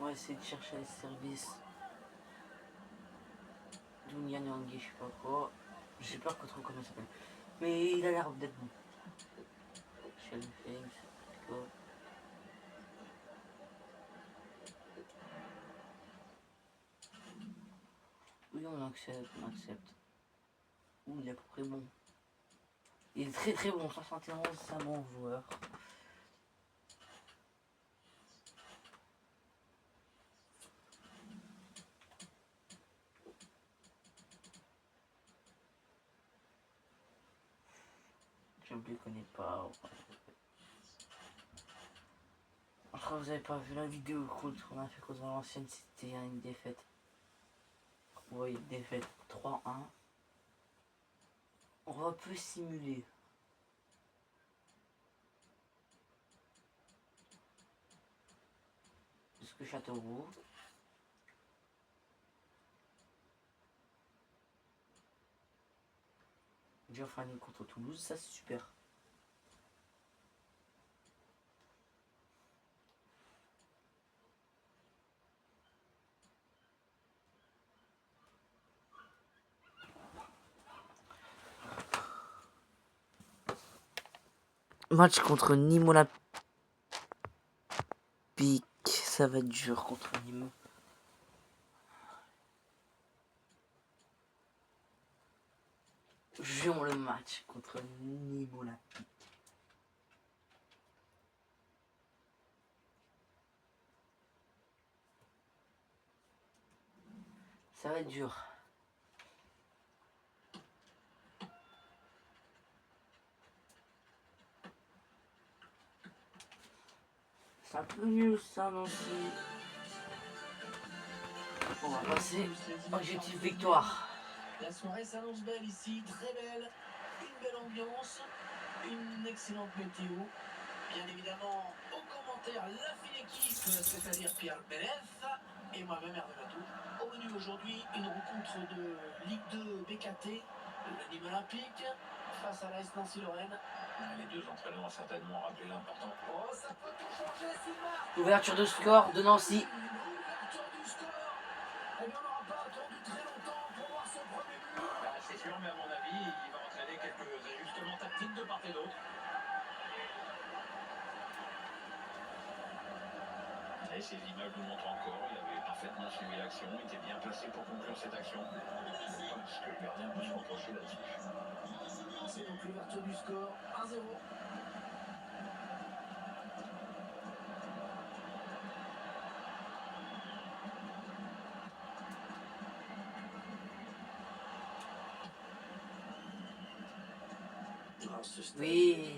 va essayer de chercher les services. Dunia Nyangui, je sais pas quoi. J'ai peur que trop comment il s'appelle. Mais il a l'air d'être bon. Sheldon Fames, quoi. Oui, on accepte, on accepte. Ouh, il est à peu près bon. Il est très très bon, 71, c'est un bon joueur. Je ne les connais pas. Après, vous avez pas vu la vidéo qu'on a fait contre l'ancienne, c'était une défaite. Oui, défaite 3-1. On va un peu simuler. Jusque Châteauroux. Giovanni contre Toulouse, ça c'est super. Match contre Nîmes Olympique, ça va être dur contre Nîmes. Jouons le match contre Nîmes Olympique. Ça va être dur. C'est un peu nul ça, Nancy. On va passer objectif victoire. La soirée s'annonce belle ici, très belle. Une belle ambiance, une excellente météo. Bien évidemment, au commentaire, la fine équipe, c'est-à-dire Pierre Pérez et moi-même Hervé Matou. Au menu aujourd'hui, une rencontre de Ligue 2 BKT, le Nîmes Olympique, face à l'AS Nancy-Lorraine. Les deux entraîneurs ont certainement rappelé l'important. Oh, ça peut tout changer, Sylvain. Ouverture de score de Nancy. Ouverture du score. Eh bien, on n'aura pas attendu très longtemps pour voir ce premier but. C'est sûr, mais à mon avis, il va entraîner quelques ajustements tactiques de part et d'autre. Et ces images nous montrent encore, il avait parfaitement suivi l'action, il était bien placé pour conclure cette action. Ce que le gardien peut se reprocher là-dessus. C'est donc l'ouverture du score, 1-0. Oui.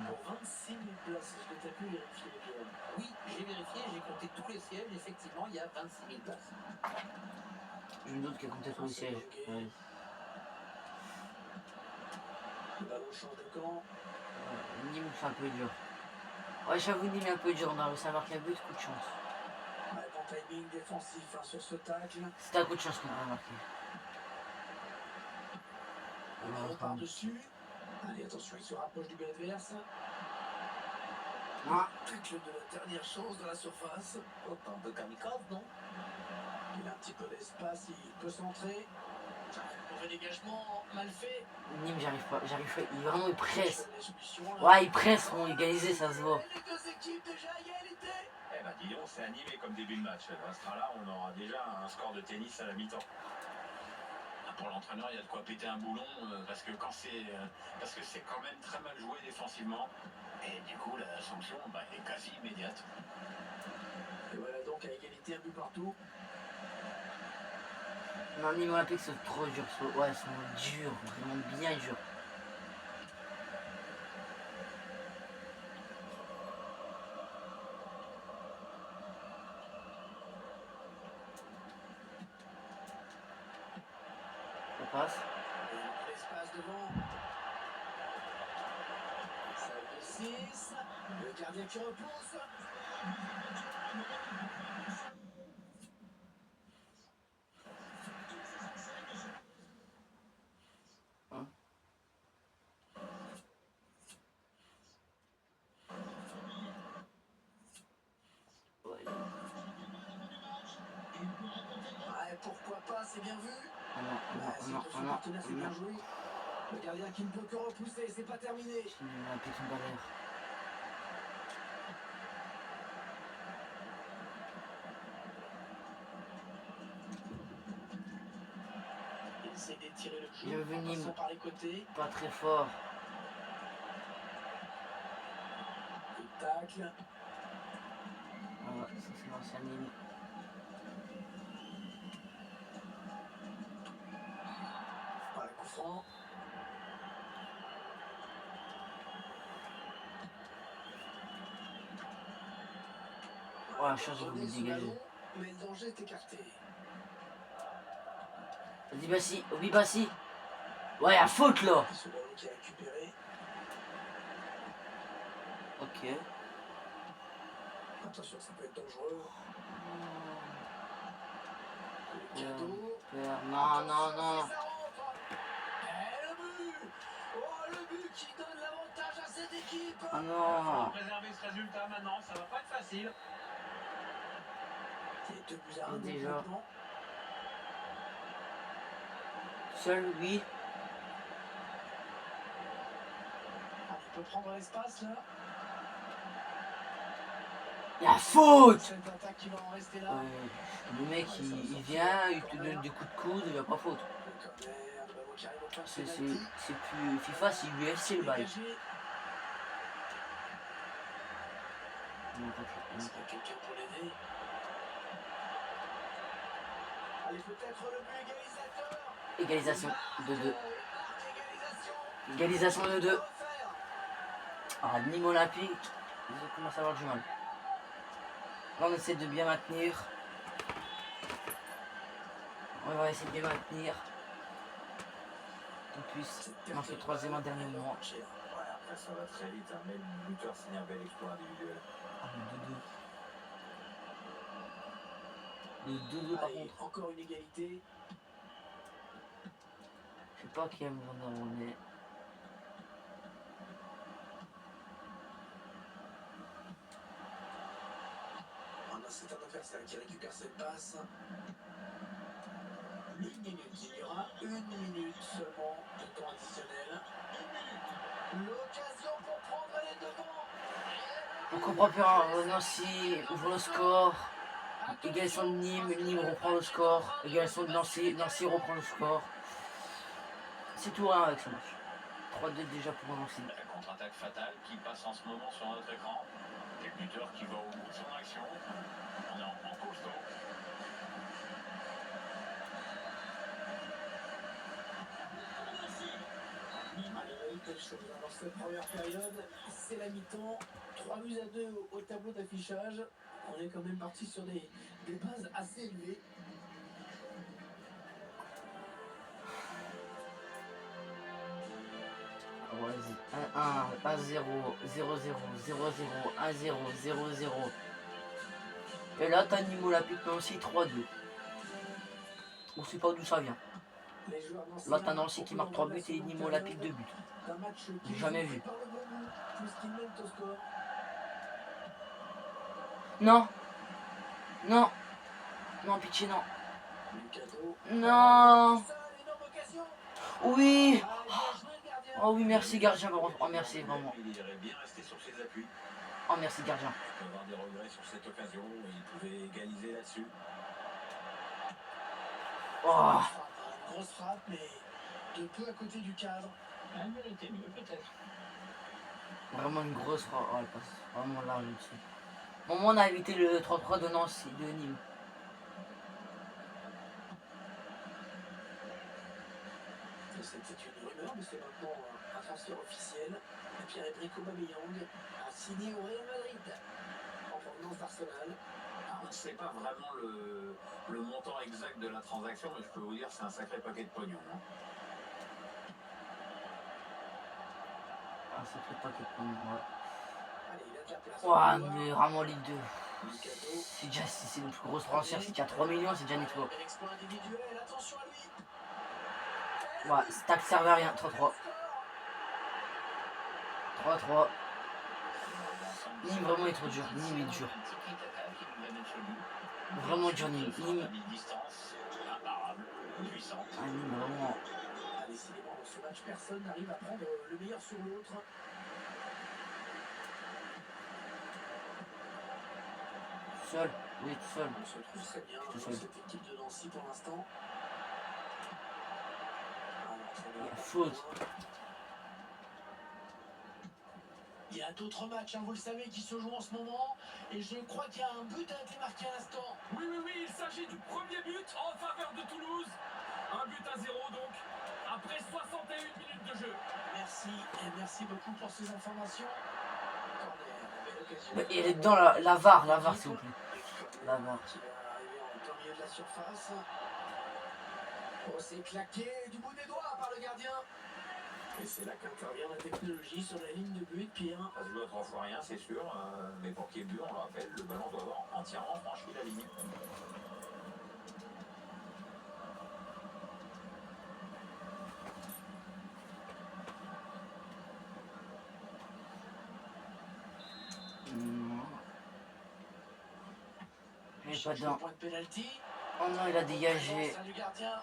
Pour 26 000 places, est-ce que tu as pu vérifier, Pierre? Oui, j'ai vérifié, j'ai compté tous les sièges, effectivement, il y a 26 000 places. Je me doute qu'il y a peut-être tous les sièges. Ouais. Le ballon change de camp. Nîmes, c'est un peu dur. Ouais, j'avoue, Nîmes est un peu dur. On a réussi à marquer un but, coup de chance. Bon timing défensif sur ce tacle. C'était un coup de chance qu'on a marqué. Le ballon par-dessus. Allez, attention, il se rapproche du but adverse. Ah. Tacle de la dernière chance dans la surface. Autant de kamikaze, non? Il a un petit peu d'espace, il peut centrer. Mauvais dégagement, mal fait. Nîmes, j'arrive pas. Vraiment, il presse. Ouais, il presse pour égaliser, ça se voit. Les deux équipes déjà à égalité. Eh ben, dis donc, c'est animé comme début de match. Dans ce cas-là, on aura déjà un score de tennis à la mi-temps. Pour l'entraîneur, il y a de quoi péter un boulon parce que c'est quand même très mal joué défensivement. Et du coup, la sanction est quasi immédiate. Et voilà donc à égalité, un but partout. Non, Nîmes Olympique, c'est trop dur. Ouais, ils sont durs, vraiment bien durs. Ça passe. L'espace devant. Ça de 6. Le gardien qui repousse. Hein? Ouais. c'est bien vu. Ah non, C'est non, pour son non, partenaire, c'est bien non. joué. Le gardien qui ne peut que repousser, c'est pas terminé. Il a piqué une galère. Il essaie d'étirer le Il est jeu en venu passant par les côtés. pas très fort. Coup de tacle. Ah ouais, ça c'est l'ancien ligne. Voilà, coup franc. Oh la chance de On vous est sous dégager. ballon, mais le danger est écarté. Vas-y Bassi, oui Bassi. Ouais, à faute là. Et ce ballon qui est récupéré. Ok. Attention, ça peut être dangereux. Le cadeau. Non, non, non. Et le but. Oh, le but qui donne l'avantage à cette équipe. Ah Il va falloir non. préserver ce résultat maintenant, ça va pas être facile. C'est 2 buts à 1 Déjà. maintenant. Seul, oui. Ah, il peut prendre l'espace là. La faute. Cette attaque qui va en rester là. Le mec il vient, il te donne des coups de coude, il n'y a pas faute. Le corner, le ballon qui arrive au point de C'est pénalty. plus FIFA, c'est UFC le bail. Dégagé. Est-ce qu'il y a quelqu'un pour l'aider? Allez, peut-être le but égalisateur. Égalisation 2-2. Égalisation. Égalisation 2-2. Refaire. Ah, Nîmes Olympique, ils commencent à avoir du mal. Là, on essaie de bien maintenir. On va essayer de bien maintenir. On puisse marquer le troisième en dernier moment. Ouais, après ça va très vite, hein. Même le buteur signe un bel exploit individuel. Ah, le 2-2. Le 2-2 par Allez, contre. encore une égalité. Je sais pas qui aime vraiment, mais. Oh non, c'est un adversaire qui récupère cette passe. Une minute, il y aura une minute seulement de temps additionnel. L'occasion pour prendre les devants. On comprend plus rien. Nancy ouvre le score. Égalisation de Nîmes, Nîmes reprend le score. Égalisation de Nancy, Nancy reprend le score. C'est tout rien avec ce match. 3-2 déjà pour Nancy. La contre-attaque fatale qui passe en ce moment sur notre écran. Et le buteur qui va au bout de son action. On est en costaud. Malgré quelque chose dans cette première période, c'est la mi-temps. 3 buts à 2 au tableau d'affichage. On est quand même parti sur des bases assez élevées. Vas-y. 1-1, 1-0, 0-0, 0-0, 1-0, 0-0. Et là, t'as Nîmes Olympique Nancy 3-2. On sait pas d'où ça vient. Les joueurs nancéens Là, t'as Nancy qui marque 3 buts et Nîmes Olympique 2 buts. d'un match qui Jamais joue vu. par le bon bout, puisqu'ils mènent au score. Non. Non. Non, pitié, non. Le cadeau. Non. Ça, l'énorme occasion. Oui. Ah, bien joué, le gardien. Oh oui, merci gardien. Oh merci vraiment. Il irait bien rester sur ses appuis. Oh merci gardien. Il peut avoir des regrets sur cette occasion. Il pouvait égaliser là-dessus. Oh. Une grosse frappe, mais de peu à côté du cadre. Elle méritait mieux peut-être. Vraiment une grosse frappe. Oh, elle passe vraiment large dessus. Bon, moi, on a évité le 3-3 de Nancy, de Nîmes. C'était une rumeur, mais c'est maintenant un transfert officiel. Pierre-Emerick Aubameyang a signé au Real Madrid en provenance d'Arsenal. On ne sait pas vraiment le montant exact de la transaction, mais je peux vous dire que c'est un sacré paquet de pognon. Hein. Ah, ça fait pas quelque chose. Allez, il a de la place. Ouah, mais vraiment Ligue 2. Le cadeau. C'est déjà, c'est le plus gros transfert, c'est qu'il y a 3 millions, c'est déjà un exploit. Un exploit individuel, attention à lui. Ouais, stack servait à rien, 3-3. 3-3. Nîmes vraiment est trop dur, Nîmes est dur. Vraiment dur Nîmes. Nîmes. Distance, imparable. puissante. Ah, Nîmes, vraiment. Ah, décidément, dans ce match, personne n'arrive à prendre le meilleur sur l'autre. Seul. Oui, tout seul. On se trouve très bien Tout dans seul. cette équipe de Nancy pour l'instant. Il y a faute. Il y a d'autres matchs, hein, vous le savez, qui se jouent en ce moment. Et je crois qu'il y a un but a été marqué à l'instant. Oui, il s'agit du premier but en faveur de Toulouse. Un but à 0 donc, après 61 minutes de jeu. Merci, et merci beaucoup pour ces informations. Mais il est dans la VAR, s'il vous plaît. La VAR. Qui va arriver en plein milieu de la surface. Oh, c'est claqué du bout des doigts par le gardien. Et c'est là qu'intervient la technologie sur la ligne de but, Pierre. Ça se joue à 3 fois rien, c'est sûr, mais pour qu'il y ait but, on le rappelle, le ballon doit avoir entièrement franchi la ligne. Non. Il est pas Cherche le dedans. point de pénalty. Oh non, il a dégagé. Ça du gardien.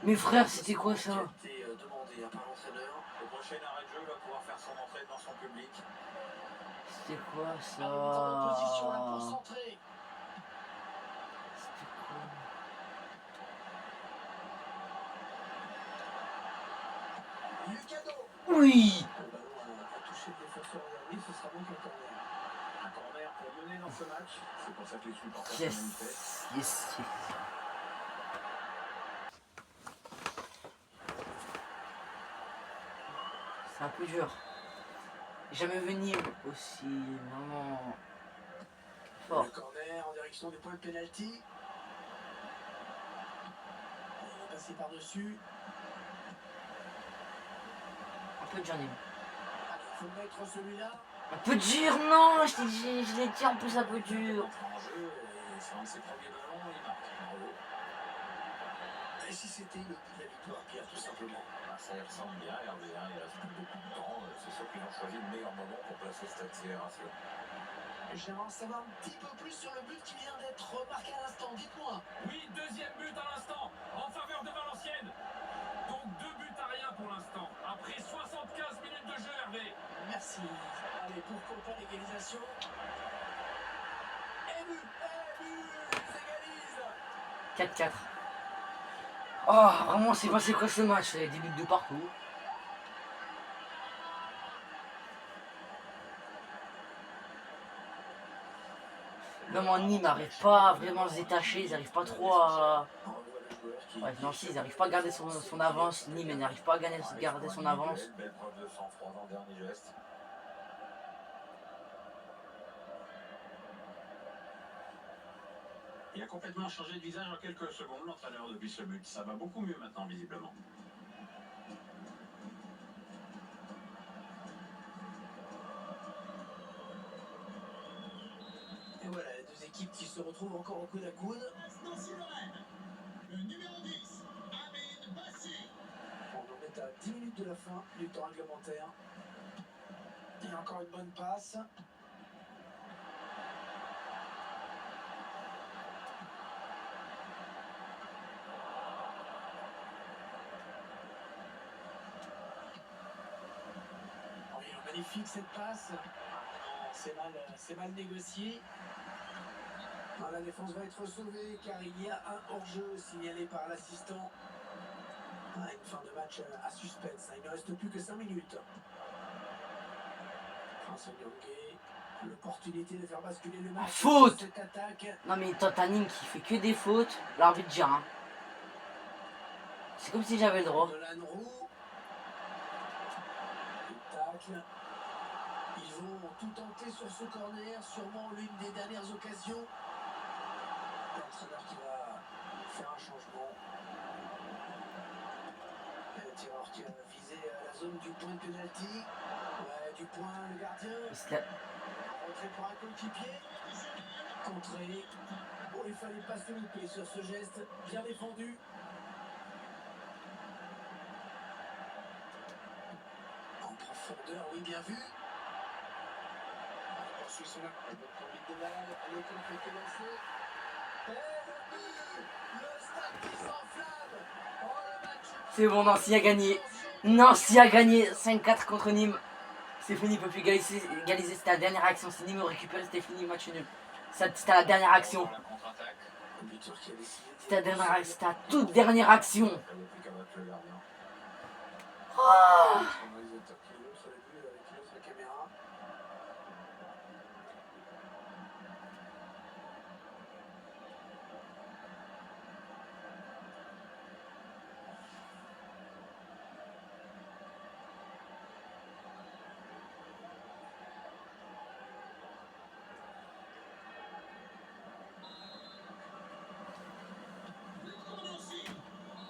Mais frère, c'était quoi ça? Qui a été demandé par l'entraîneur. Le prochain arrêt de jeu va pouvoir faire son entrée dans son public. C'était quoi ça? En position là pour centrer. C'était quoi? Lucado. Oui! Le ballon a touché le défenseur aujourd'hui, ce sera donc un corner. Un corner pour mener dans ce match. C'est pour ça que les supporters sont manifestes. Yes. C'est un peu dur. J'ai jamais vu Nîmes aussi vraiment fort. Le corner en direction du point de pénalty. Il est passé par-dessus. Un peu dur Nîmes. Allez, il faut mettre celui-là. Un peu dur, non! Je l'ai dit en plus un peu dur. Entrée en jeu, et c'est un de ses premiers ballons, il marque. Bravo. Et si c'était le but de la victoire, Pierre, tout simplement. Ça y ressemble bien, Hervé, il reste plus beaucoup de temps. C'est sûr qu'ils ont choisi le meilleur moment pour placer cette accélération. J'aimerais en savoir un petit peu plus sur le but qui vient d'être marqué à l'instant. Dites-moi. Oui, deuxième but à l'instant, en faveur de Valenciennes. Donc 2 buts à rien pour l'instant, après 75 minutes de jeu, Hervé. Merci. Allez, pourquoi pas l'égalisation. Et but, ils égalisent. 4-4. Oh, vraiment, c'est passé quoi ce match? Des buts de partout. Vraiment, Nîmes n'arrive pas à vraiment se détacher, ils n'arrivent pas trop à... Ouais, Nancy, ils n'arrivent pas à garder son avance, Nîmes n'arrive pas à garder son avance. Belle preuve de sang-froid dans le dernier geste. Il a complètement changé de visage en quelques secondes, l'entraîneur, depuis ce but. Ça va beaucoup mieux maintenant, visiblement. Et voilà, les deux équipes qui se retrouvent encore au coude à coude. Le numéro 10, Amin Bassi. On en est à 10 minutes de la fin du temps réglementaire. Et encore une bonne passe. Oh, il est magnifique cette passe. Non, c'est mal négocié. Ah, la défense va être sauvée car il y a un hors-jeu signalé par l'assistant. Ah, une fin de match à suspense. Il ne reste plus que 5 minutes. Vincent Nyongue, l'opportunité de faire basculer le match. Faute! Cette attaque. Non mais t'as Nîmes qui fait que des fautes, l'arbitre dit rien. C'est comme si j'avais le droit. Nolan Roux. Le tacle. Ils vont tout tenter sur ce corner, sûrement l'une des dernières occasions. L'entraîneur qui va faire un changement. Le tireur qui a visé la zone du point de pénalty. Ouais, du point, le gardien. Entrée pour un coéquipier. Contré. Oh, il fallait pas se louper sur ce geste. Bien défendu. En profondeur, oui, bien vu. poursuit son acte. Le conduite de balle, le contre est lancé. Et le stade qui s'enflamme. Oh, le match. C'est bon, Nancy a gagné. Nancy a gagné 5-4 contre Nîmes. C'est fini, il peut plus égaliser. C'était la dernière action. Si Nîmes récupère, c'était fini, match nul. C'était la dernière action. La contre-attaque. Le buteur qui a décidé. C'était la toute dernière action. Il n'y a plus qu'à battre le gardien. Oh, Son réalisateur qui est l'autre le but avec une autre caméra.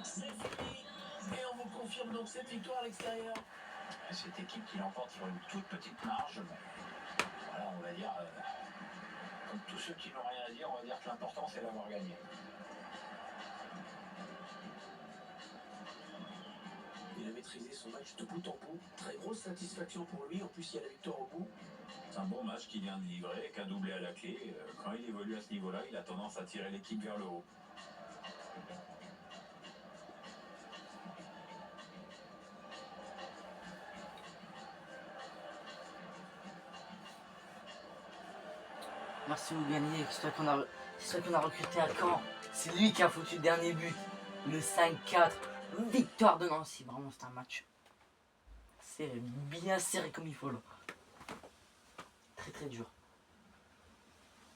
C'est fini. Et on vous confirme donc cette victoire à l'extérieur. Cette équipe qui l'emporte sur une toute petite marge, mais voilà, on va dire, comme tous ceux qui n'ont rien à dire, on va dire que l'important c'est d'avoir gagné. Il a maîtrisé son match de bout en bout. Très grosse satisfaction pour lui. En plus, il y a la victoire au bout. C'est un bon match qu'il vient de livrer, avec un doublé à la clé. Quand il évolue à ce niveau-là, il a tendance à tirer l'équipe vers le haut. merci, vous gagnez. C'est toi qu'on a recruté à Caen. C'est lui qui a foutu le dernier but. Le 5-4. Victoire de Nancy. Vraiment, c'est un match. C'est bien serré comme il faut là. Très très dur.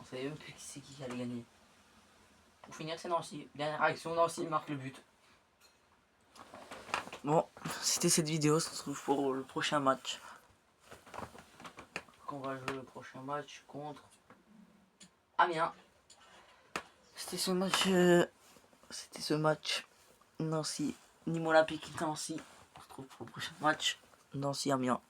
On savait même plus qui c'est qui allait gagner. Pour finir, c'est Nancy. Dernière action, Nancy marque le but. Bon, c'était cette vidéo. On se retrouve pour le prochain match. On va jouer le prochain match contre Amiens. C'était ce match Nancy, Nîmes Olympique Nancy. On se retrouve pour le prochain match Nancy Amiens.